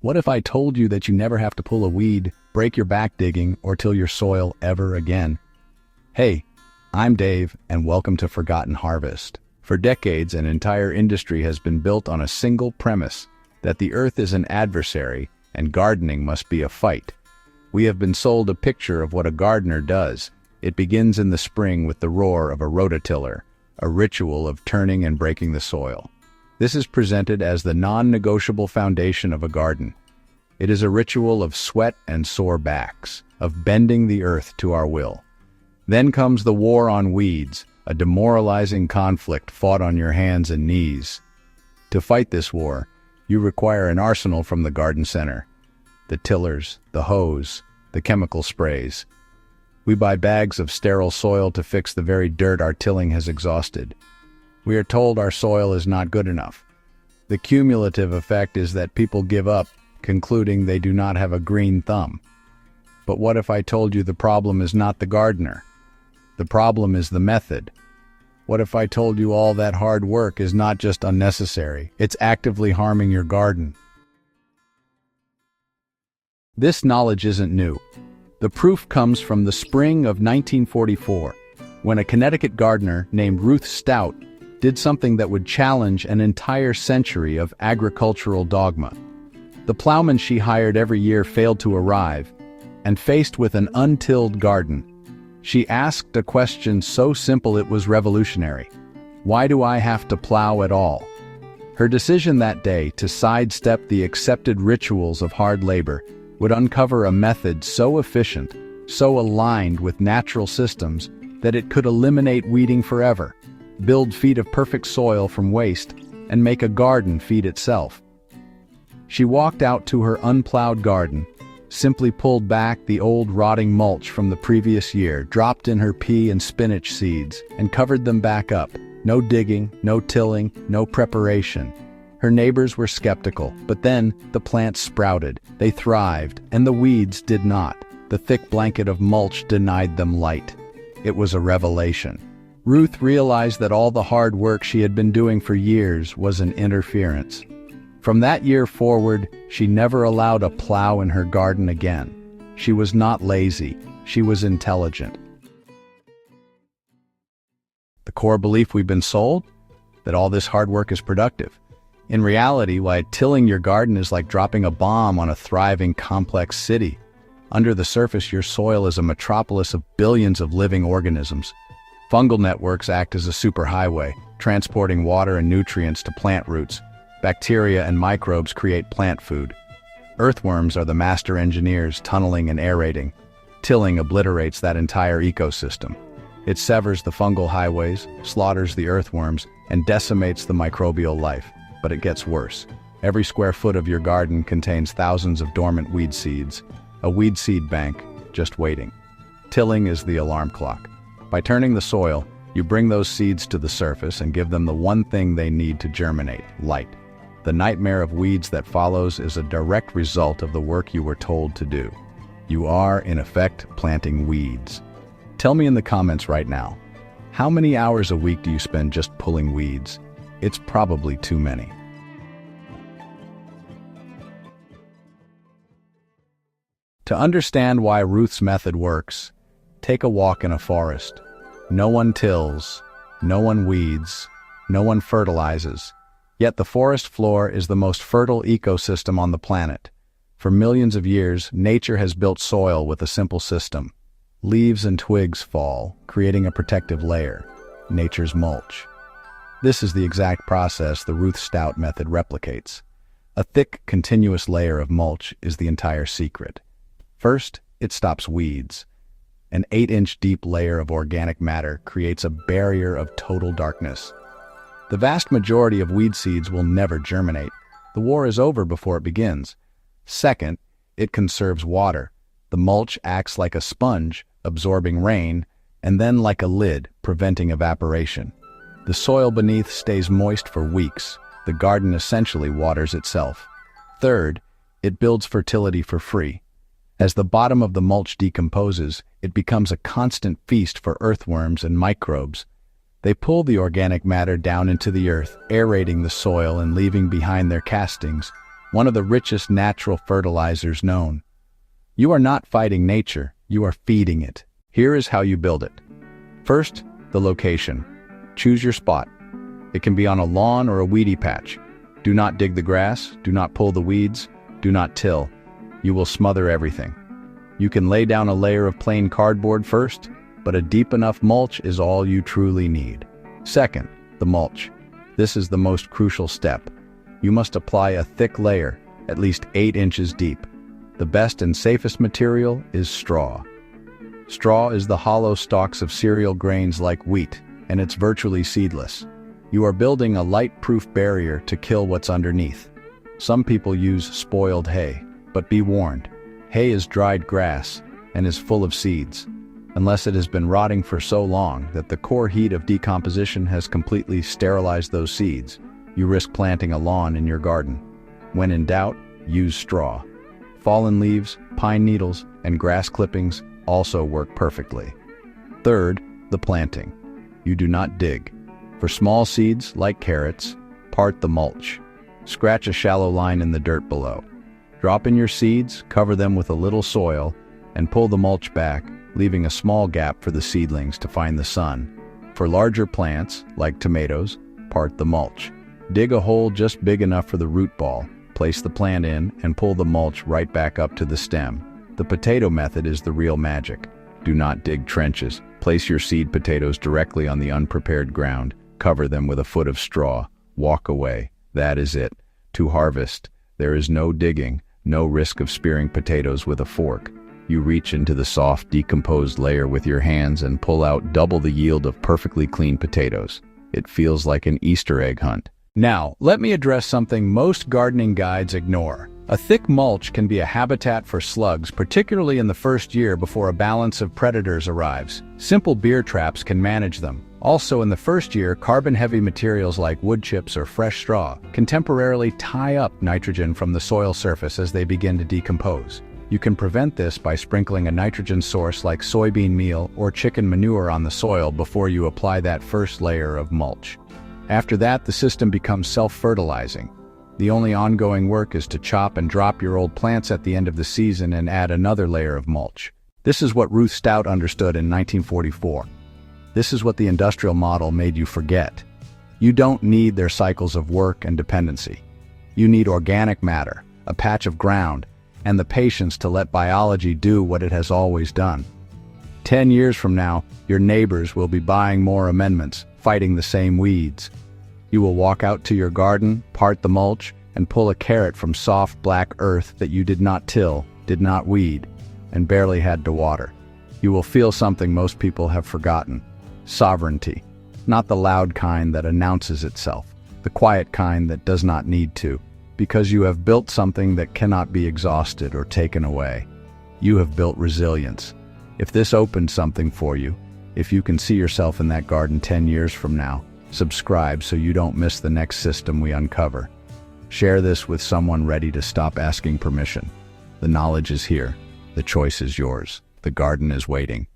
What if I told you that you never have to pull a weed, break your back digging, or till your soil ever again? Hey, I'm Dave, and welcome to Forgotten Harvest. For decades, an entire industry has been built on a single premise, that the earth is an adversary and gardening must be a fight. We have been sold a picture of what a gardener does. It begins in the spring with the roar of a rototiller, a ritual of turning and breaking the soil. This is presented as the non-negotiable foundation of a garden. It is a ritual of sweat and sore backs, of bending the earth to our will. Then comes the war on weeds, a demoralizing conflict fought on your hands and knees. To fight this war, you require an arsenal from the garden center. The tillers, the hose, the chemical sprays. We buy bags of sterile soil to fix the very dirt our tilling has exhausted. We are told our soil is not good enough. The cumulative effect is that people give up, concluding they do not have a green thumb. But what if I told you the problem is not the gardener? The problem is the method. What if I told you all that hard work is not just unnecessary, it's actively harming your garden? This knowledge isn't new. The proof comes from the spring of 1944, when a Connecticut gardener named Ruth Stout did something that would challenge an entire century of agricultural dogma. The plowman she hired every year failed to arrive, and faced with an untilled garden, she asked a question so simple it was revolutionary. Why do I have to plow at all? Her decision that day to sidestep the accepted rituals of hard labor would uncover a method so efficient, so aligned with natural systems, that it could eliminate weeding forever, build feet of perfect soil from waste, and make a garden feed itself. She walked out to her unplowed garden, simply pulled back the old rotting mulch from the previous year, dropped in her pea and spinach seeds, and covered them back up. No digging, no tilling, no preparation. Her neighbors were skeptical, but then the plants sprouted, they thrived, and the weeds did not. The thick blanket of mulch denied them light. It was a revelation. Ruth realized that all the hard work she had been doing for years was an interference. From that year forward, she never allowed a plow in her garden again. She was not lazy, she was intelligent. The core belief we've been sold? That all this hard work is productive. In reality, why tilling your garden is like dropping a bomb on a thriving, complex city. Under the surface, your soil is a metropolis of billions of living organisms. Fungal networks act as a superhighway, transporting water and nutrients to plant roots. Bacteria and microbes create plant food. Earthworms are the master engineers, tunneling and aerating. Tilling obliterates that entire ecosystem. It severs the fungal highways, slaughters the earthworms, and decimates the microbial life. But it gets worse. Every square foot of your garden contains thousands of dormant weed seeds, a weed seed bank just waiting. Tilling is the alarm clock. By turning the soil, you bring those seeds to the surface and give them the one thing they need to germinate: light. The nightmare of weeds that follows is a direct result of the work you were told to do. You are, in effect, planting weeds. Tell me in the comments right now, how many hours a week do you spend just pulling weeds? It's probably too many. To understand why Ruth's method works, take a walk in a forest. No one tills, no one weeds, no one fertilizes. Yet the forest floor is the most fertile ecosystem on the planet. For millions of years, nature has built soil with a simple system. Leaves and twigs fall, creating a protective layer, nature's mulch. This is the exact process the Ruth Stout method replicates. A thick, continuous layer of mulch is the entire secret. First, it stops weeds. An 8-inch deep layer of organic matter creates a barrier of total darkness. The vast majority of weed seeds will never germinate. The war is over before it begins. Second, it conserves water. The mulch acts like a sponge, absorbing rain, and then like a lid, preventing evaporation. The soil beneath stays moist for weeks. The garden essentially waters itself. Third, it builds fertility for free. As the bottom of the mulch decomposes, it becomes a constant feast for earthworms and microbes. They pull the organic matter down into the earth, aerating the soil and leaving behind their castings, one of the richest natural fertilizers known. You are not fighting nature, you are feeding it. Here is how you build it. First, the location. Choose your spot. It can be on a lawn or a weedy patch. Do not dig the grass, do not pull the weeds, do not till. You will smother everything. You can lay down a layer of plain cardboard first, but a deep enough mulch is all you truly need. Second, the mulch. This is the most crucial step. You must apply a thick layer, at least 8 inches deep. The best and safest material is straw. Straw is the hollow stalks of cereal grains like wheat, and it's virtually seedless. You are building a light-proof barrier to kill what's underneath. Some people use spoiled hay, but be warned, hay is dried grass and is full of seeds. Unless it has been rotting for so long that the core heat of decomposition has completely sterilized those seeds, you risk planting a lawn in your garden. When in doubt, use straw. Fallen leaves, pine needles, and grass clippings also work perfectly. Third, the planting. You do not dig. For small seeds, like carrots, part the mulch. Scratch a shallow line in the dirt below. Drop in your seeds, cover them with a little soil, and pull the mulch back, leaving a small gap for the seedlings to find the sun. For larger plants, like tomatoes, part the mulch. Dig a hole just big enough for the root ball, place the plant in, and pull the mulch right back up to the stem. The potato method is the real magic. Do not dig trenches. Place your seed potatoes directly on the unprepared ground, cover them with a foot of straw, walk away. That is it. To harvest, there is no digging, no risk of spearing potatoes with a fork. You reach into the soft, decomposed layer with your hands and pull out double the yield of perfectly clean potatoes. It feels like an Easter egg hunt. Now, let me address something most gardening guides ignore. A thick mulch can be a habitat for slugs, particularly in the first year before a balance of predators arrives. Simple beer traps can manage them. Also, in the first year, carbon-heavy materials like wood chips or fresh straw can temporarily tie up nitrogen from the soil surface as they begin to decompose. You can prevent this by sprinkling a nitrogen source like soybean meal or chicken manure on the soil before you apply that first layer of mulch. After that, the system becomes self-fertilizing. The only ongoing work is to chop and drop your old plants at the end of the season and add another layer of mulch. This is what Ruth Stout understood in 1944. This is what the industrial model made you forget. You don't need their cycles of work and dependency. You need organic matter, a patch of ground, and the patience to let biology do what it has always done. 10 years from now, your neighbors will be buying more amendments, fighting the same weeds. You will walk out to your garden, part the mulch, and pull a carrot from soft black earth that you did not till, did not weed, and barely had to water. You will feel something most people have forgotten: sovereignty. Not the loud kind that announces itself, the quiet kind that does not need to, because you have built something that cannot be exhausted or taken away. You have built resilience. If this opened something for you, if you can see yourself in that garden 10 years from now, subscribe so you don't miss the next system we uncover. Share this with someone ready to stop asking permission. The knowledge is here. The choice is yours. The garden is waiting.